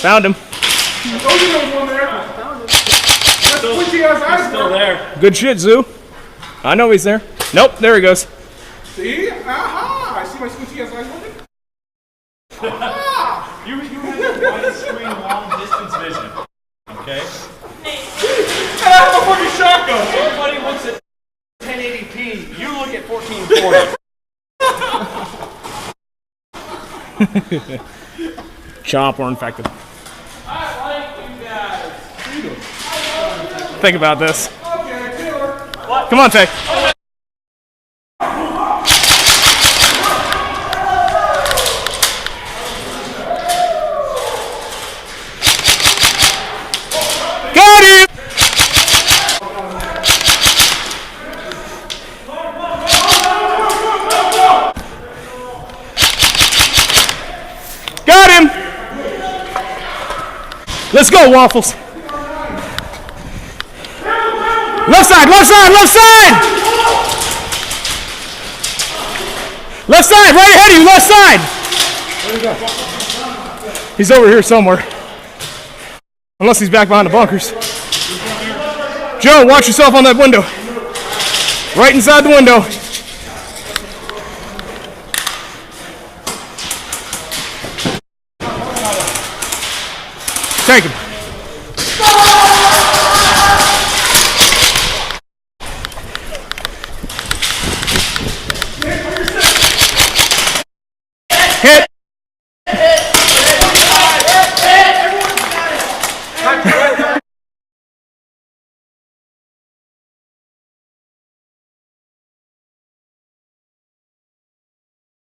Found him. Oh, you know one there. Found him. That's squinty ass iceberg. He's still there. Good shit, Zoo. I know he's there. Nope, there he goes. See? Aha! I see my squinty ass iceberg. Aha! You have a widescreen long distance vision. Okay? And I have a fucking shotgun. Everybody looks at 1080p. You look at 1440. Chomp, we're infected. I like you guys. Think about this. Okay, killer. Come on, Tay. Got him! Got him! Let's go, Waffles. Left side, left side, left side! Left side, right ahead of you, left side! Where'd he go? He's over here somewhere. Unless he's back behind the bunkers. Joe, watch yourself on that window. Right inside the window. Take him. Hit.